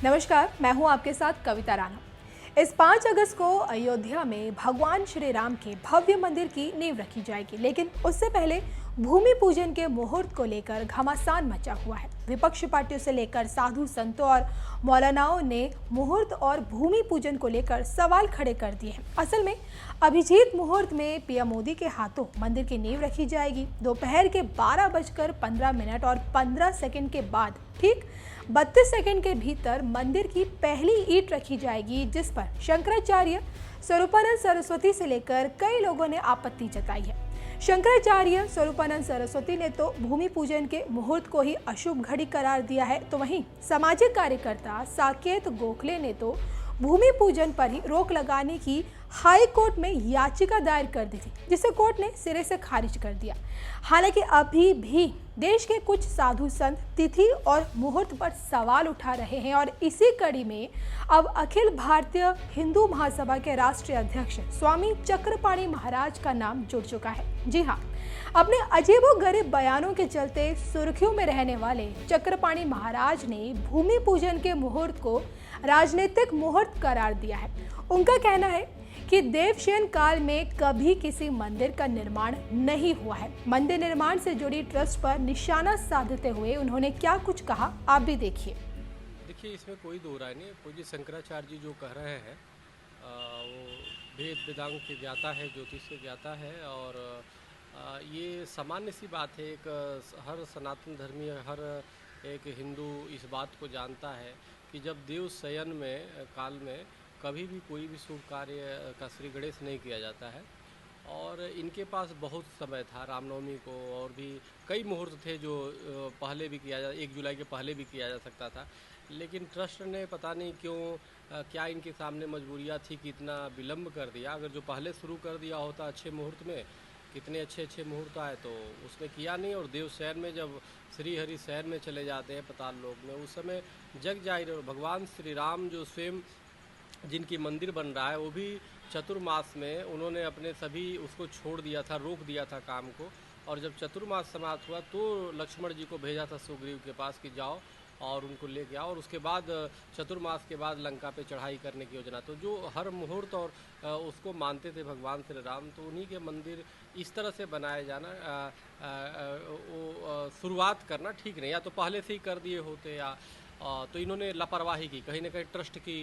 नमस्कार, मैं हूं आपके साथ कविता राणा। इस 5 अगस्त को अयोध्या में भगवान श्री राम के भव्य मंदिर की नींव रखी जाएगी, लेकिन उससे पहले भूमि पूजन के मुहूर्त को लेकर घमासान मचा हुआ है। विपक्ष पार्टियों से लेकर साधु संतों और मौलानाओं ने मुहूर्त और भूमि पूजन को लेकर सवाल खड़े कर दिए हैं। असल में अभिजीत मुहूर्त में पीएम मोदी के हाथों मंदिर की नींव रखी जाएगी। दोपहर के 12:15 और 15 सेकंड के बाद ठीक 32 सेकंड के भीतर मंदिर की पहली ईंट रखी जाएगी, जिस पर शंकराचार्य स्वरूपानंद सरस्वती से लेकर कई लोगों ने आपत्ति जताई है। शंकराचार्य स्वरूपानंद सरस्वती ने तो भूमि पूजन के मुहूर्त को ही अशुभ घड़ी करार दिया है, तो वहीं सामाजिक कार्यकर्ता साकेत गोखले ने तो भूमि पूजन पर ही रोक लगाने की हाई कोर्ट में याचिका दायर कर दी थी, जिसे कोर्ट ने सिरे से खारिज कर दिया। हालांकि अभी भी देश के कुछ साधु संत तिथि और मुहूर्त पर सवाल उठा रहे हैं और इसी कड़ी में अब अखिल भारतीय हिंदू महासभा के राष्ट्रीय अध्यक्ष स्वामी चक्रपाणी महाराज का नाम जुड़ चुका है। जी हाँ, अपने अजीबोगरीब बयानों के चलते सुर्खियों में रहने वाले चक्रपाणी महाराज ने भूमि पूजन के मुहूर्त को राजनीतिक मुहूर्त करार दिया है। उनका कहना है कि देवशयन काल में कभी किसी मंदिर का निर्माण नहीं हुआ है। मंदिर निर्माण से जुड़ी ट्रस्ट पर निशाना साधते हुए उन्होंने क्या कुछ कहा, आप भी देखिए। देखिए, इसमें कोई दो राय नहीं। पूज्य शंकराचार्य जी जो कह रहे हैं वो वेद वेदांग के ज्ञाता है, ज्योतिष के ज्ञाता है और ये सामान्य सी बात है। हर सनातन धर्मी, हर एक हिंदू इस बात को जानता है कि जब देव शयन में काल में कभी भी कोई भी शुभ कार्य का श्री गणेश नहीं किया जाता है और इनके पास बहुत समय था रामनवमी को, और भी कई मुहूर्त थे जो पहले भी किया जा 1 जुलाई के पहले भी किया जा सकता था, लेकिन ट्रस्ट ने पता नहीं क्यों क्या इनके सामने मजबूरियां थी कि इतना विलम्ब कर दिया। अगर जो पहले शुरू कर दिया होता अच्छे मुहूर्त में, कितने अच्छे मुहूर्त आए, तो उसने किया नहीं। और देव शयन में जब श्री हरि शयन में चले जाते हैं पाताल लोक में, उस समय जग जाहिर और भगवान श्री राम जो स्वयं जिनकी मंदिर बन रहा है वो भी चतुर्मास में उन्होंने अपने सभी उसको छोड़ दिया था, रोक दिया था काम को। और जब चतुर्मास समाप्त हुआ तो लक्ष्मण जी को भेजा था सुग्रीव के पास कि जाओ और उनको लेके आओ, और उसके बाद चतुर्मास के बाद लंका पे चढ़ाई करने की योजना। तो जो हर मुहूर्त और उसको मानते थे भगवान श्री राम, तो उन्हीं के मंदिर इस तरह से बनाए जाना वो शुरुआत करना ठीक नहीं। या तो पहले से ही कर दिए होते, या तो इन्होंने लापरवाही की, कहीं ना कहीं ट्रस्ट की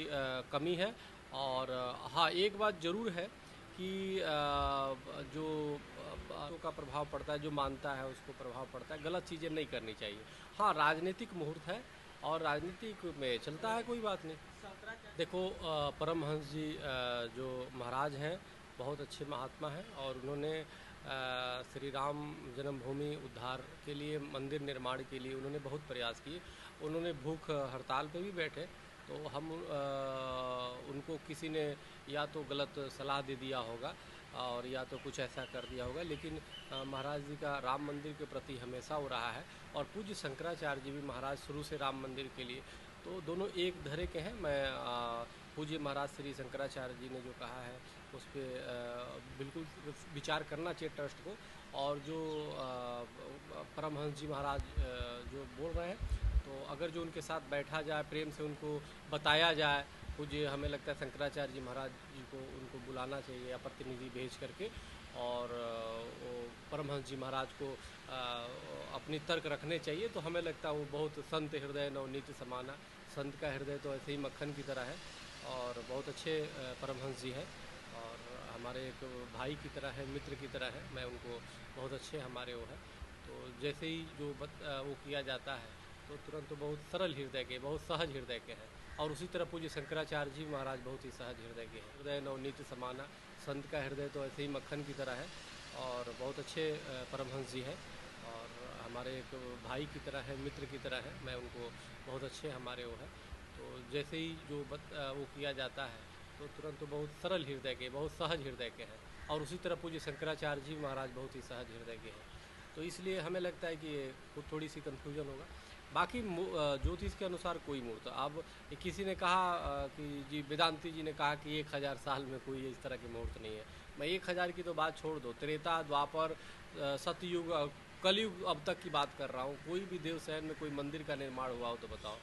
कमी है। और हाँ, एक बात ज़रूर है कि जो का प्रभाव पड़ता है, जो मानता है उसको प्रभाव पड़ता है, गलत चीज़ें नहीं करनी चाहिए। हाँ, राजनीतिक मुहूर्त है और राजनीतिक में चलता है, कोई बात नहीं। देखो, परमहंस जी जो महाराज हैं बहुत अच्छे महात्मा हैं और उन्होंने श्री राम जन्मभूमि उद्धार के लिए, मंदिर निर्माण के लिए उन्होंने बहुत प्रयास किए। उन्होंने भूख हड़ताल पे भी बैठे, तो हम उनको किसी ने या तो गलत सलाह दे दिया होगा और या तो कुछ ऐसा कर दिया होगा, लेकिन महाराज जी का राम मंदिर के प्रति हमेशा हो रहा है। और पूज्य शंकराचार्य जी भी महाराज शुरू से राम मंदिर के लिए, तो दोनों एक धरे के हैं। मैं पूज्य महाराज श्री शंकराचार्य जी ने जो कहा है उस पर बिल्कुल विचार करना चाहिए ट्रस्ट को। और जो परमहंस जी महाराज जो बोल रहे हैं, तो अगर जो उनके साथ बैठा जाए, प्रेम से उनको बताया जाए, पूज्य हमें लगता है शंकराचार्य जी महाराज जी को उनको बुलाना चाहिए या प्रतिनिधि भेज करके, और परमहंस जी महाराज को अपनी तर्क रखने चाहिए। तो हमें लगता है वो बहुत संत हृदय नवनीत समाना, संत का हृदय तो ऐसे ही मक्खन की तरह है और बहुत अच्छे परमहंस जी हैं और हमारे एक भाई की तरह है, मित्र की तरह है। मैं उनको बहुत अच्छे हमारे वो है, तो जैसे ही जो वो किया जाता है तो तुरंत तो बहुत सरल हृदय के, बहुत सहज हृदय के हैं। और उसी तरह पूज्य शंकराचार्य जी महाराज बहुत ही सहज हृदय के हैं। हृदय नवनीत समाना, संत का हृदय तो ऐसे ही मक्खन की तरह है और बहुत अच्छे परमहंस जी हैं और हमारे एक भाई की तरह है, मित्र की तरह है। मैं उनको बहुत अच्छे हमारे वो है, तो जैसे ही जो वो किया जाता है तो तुरंत तो बहुत सरल हृदय के, बहुत सहज हृदय के हैं। और उसी तरह पूज्य शंकराचार्य जी महाराज बहुत ही सहज हृदय के हैं, तो इसलिए हमें लगता है कि ये थोड़ी सी कन्फ्यूजन होगा। बाकी ज्योतिष के अनुसार कोई मुहूर्त, अब किसी ने कहा कि जी वेदांती जी ने कहा कि 1000 साल में कोई इस तरह के मुहूर्त नहीं है। मैं 1000 की तो बात छोड़ दो, त्रेता, द्वापर, सतयुग, कलयुग अब तक की बात कर रहा हूँ। कोई भी देव शयन में कोई मंदिर का निर्माण हुआ हो तो बताओ,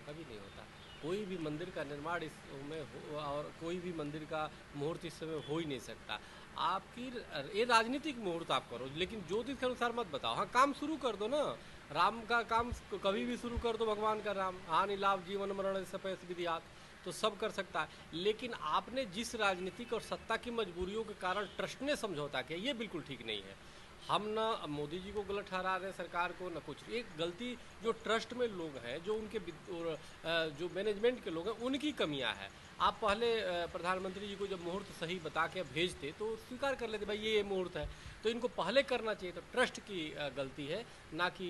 कभी नहीं होता। कोई भी मंदिर का निर्माण इस में हो और कोई भी मंदिर का मुहूर्त इस समय हो ही नहीं सकता। आपकी ये राजनीतिक मुहूर्त आप करो, लेकिन ज्योतिष के अनुसार मत बताओ। हाँ, काम शुरू कर दो ना, राम का काम कभी भी शुरू कर दो, भगवान का राम, हानि लाभ जीवन मरण सपैस विधियात, तो सब कर सकता है। लेकिन आपने जिस राजनीतिक और सत्ता की मजबूरियों के कारण ट्रस्ट ने समझौता किया, ये बिल्कुल ठीक नहीं है। हम ना मोदी जी को गलत ठहरा रहे हैं, सरकार को, न कुछ। एक गलती जो ट्रस्ट में लोग हैं, जो उनके जो मैनेजमेंट के लोग हैं, उनकी कमियां हैं। आप पहले प्रधानमंत्री जी को जब मुहूर्त सही बता के भेजते तो स्वीकार कर लेते, भाई ये मुहूर्त है, तो इनको पहले करना चाहिए। तो ट्रस्ट की गलती है, ना कि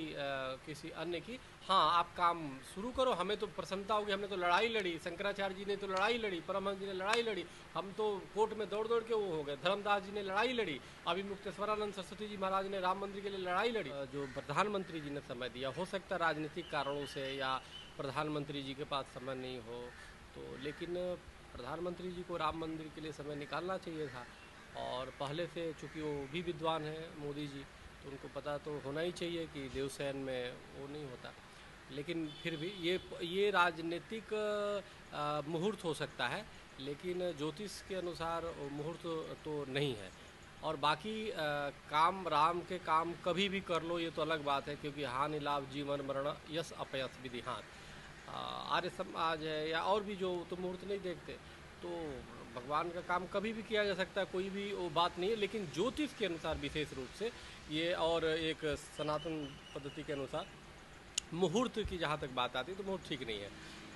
किसी अन्य की। हाँ, आप काम शुरू करो, हमें तो प्रसन्नता होगी, हमने तो लड़ाई लड़ी, शंकराचार्य जी ने तो लड़ाई लड़ी, परमहंस जी ने लड़ाई लड़ी, हम तो कोर्ट में दौड़ दौड़ के वो हो गए, धर्मदास जी ने लड़ाई लड़ी, अभी मुक्तेश्वरानंद सरस्वती जी महाराज ने राम मंदिर के लिए लड़ाई लड़ी। जो प्रधानमंत्री जी ने समय दिया, हो सकता है राजनीतिक कारणों से या प्रधानमंत्री जी के पास समय नहीं हो, तो लेकिन प्रधानमंत्री जी को राम मंदिर के लिए समय निकालना चाहिए था। और पहले से चूँकि वो भी विद्वान हैं मोदी जी, तो उनको पता तो होना ही चाहिए कि देवसैन में वो नहीं होता। लेकिन फिर भी ये राजनीतिक मुहूर्त हो सकता है, लेकिन ज्योतिष के अनुसार वो मुहूर्त तो नहीं है। और बाकी काम राम के काम कभी भी कर लो, ये तो अलग बात है, क्योंकि हानि लाभ जीवन मरण यश अपयश विधिहात, आर्य समाज है या और भी जो तो मुहूर्त नहीं देखते, तो भगवान का काम कभी भी किया जा सकता है, कोई भी वो बात नहीं है। लेकिन ज्योतिष के अनुसार विशेष रूप से ये, और एक सनातन पद्धति के अनुसार मुहूर्त की जहाँ तक बात आती है तो मुहूर्त ठीक नहीं है।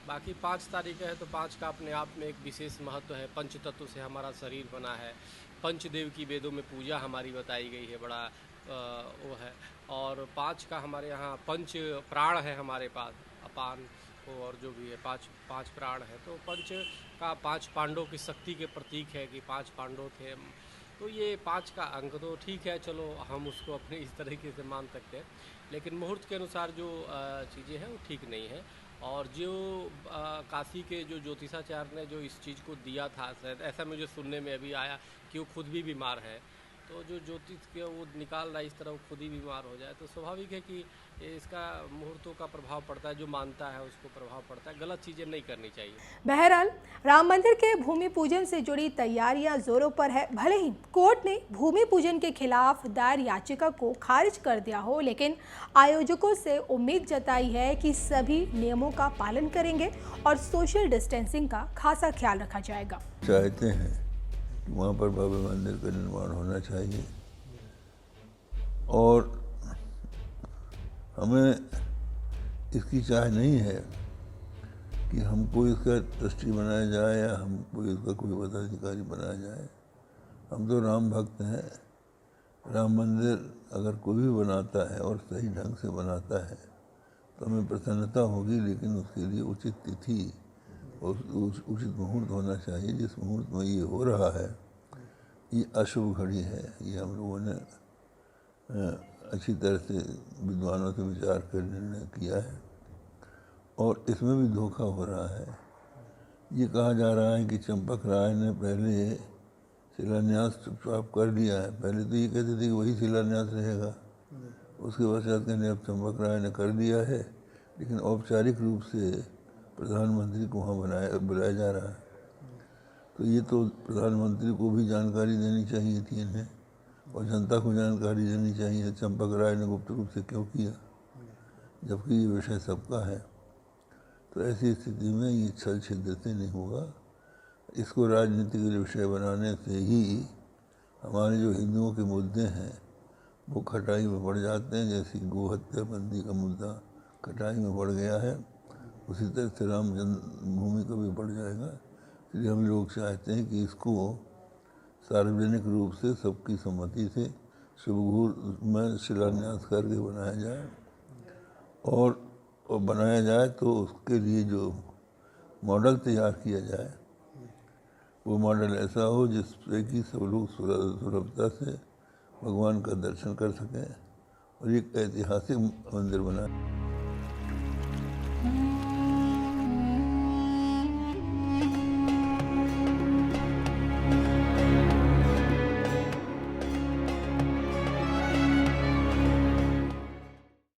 बाकी 5 तारीख है, तो 5 का अपने आप में एक विशेष महत्व है। पंच तत्व से हमारा शरीर बना है, पंचदेव की वेदों में पूजा हमारी बताई गई है, बड़ा वो है। और 5 का हमारे यहाँ पंच प्राण है हमारे पास, अपान और जो भी है, पाँच प्राण है। तो पंच का 5 पांडवों की शक्ति के प्रतीक है कि 5 पांडव थे, तो ये 5 का अंक तो ठीक है, चलो हम उसको अपने इस तरीके से मान सकते हैं। लेकिन मुहूर्त के अनुसार जो चीज़ें हैं वो ठीक नहीं है। और जो काशी के जो ज्योतिषाचार्य ने जो इस चीज़ को दिया था, शायद ऐसा मुझे सुनने में अभी आया कि वो खुद भी बीमार है, तो जो ज्योतिष के वो निकाल रहा है इस तरह वो खुद ही बीमार हो जाए, तो स्वाभाविक है कि इसका मुहूर्तों का प्रभाव पड़ता है। जो मानता है उसको प्रभाव पड़ता है, गलत चीज़ें नहीं करनी चाहिए। बहरहाल राम मंदिर के भूमि पूजन से जुड़ी तैयारियां जोरों पर है। भले ही कोर्ट ने भूमि पूजन के खिलाफ दायर याचिका को खारिज कर दिया हो, लेकिन आयोजकों से उम्मीद जताई है कि सभी नियमों का पालन करेंगे और सोशल डिस्टेंसिंग का खासा ख्याल रखा जाएगा। चाहते हैं कि वहाँ पर भव्य मंदिर का निर्माण होना चाहिए, और हमें इसकी चाह नहीं है कि हमको इसका ट्रस्टी बनाया जाए या हमको इसका कोई पदाधिकारी बनाया जाए। हम तो राम भक्त हैं। राम मंदिर अगर कोई भी बनाता है और सही ढंग से बनाता है तो हमें प्रसन्नता होगी, लेकिन उसके लिए उचित तिथि और उचित मुहूर्त होना चाहिए। जिस मुहूर्त में ये हो रहा है ये अशुभ घड़ी है, ये हम लोगों ने अच्छी तरह से विद्वानों से विचार कर निर्णय किया है, और इसमें भी धोखा हो रहा है। ये कहा जा रहा है कि चंपक राय ने पहले शिलान्यास चुपचाप कर लिया है। पहले तो ये कहते थे कि वही शिलान्यास रहेगा, उसके पश्चात कहते अब चंपक राय ने कर दिया है, लेकिन औपचारिक रूप से प्रधानमंत्री को वहाँ बुलाया जा रहा है। तो ये तो प्रधानमंत्री को भी जानकारी देनी चाहिए थी इन्हें, और जनता को जानकारी देनी चाहिए चंपक राय ने गुप्त रूप से क्यों किया, जबकि ये विषय सबका है। तो ऐसी स्थिति में ये छल छिद्र से नहीं होगा। इसको राजनीतिक विषय बनाने से ही हमारे जो हिंदुओं के मुद्दे हैं वो खटाई में पड़ जाते हैं। जैसे गो हत्या बंदी का मुद्दा खटाई में पड़ गया है, उसी तरह से राम जन्मभूमि का भी पड़ जाएगा। इसलिए हम लोग चाहते हैं कि इसको सार्वजनिक रूप से सबकी सम्मति से शुभ मुहूर्त में शिलान्यास करके बनाया जाए, और बनाया जाए तो उसके लिए जो मॉडल तैयार किया जाए वो मॉडल ऐसा हो जिससे कि सब लोग सुलभता से भगवान का दर्शन कर सकें और एक ऐतिहासिक मंदिर बनाए।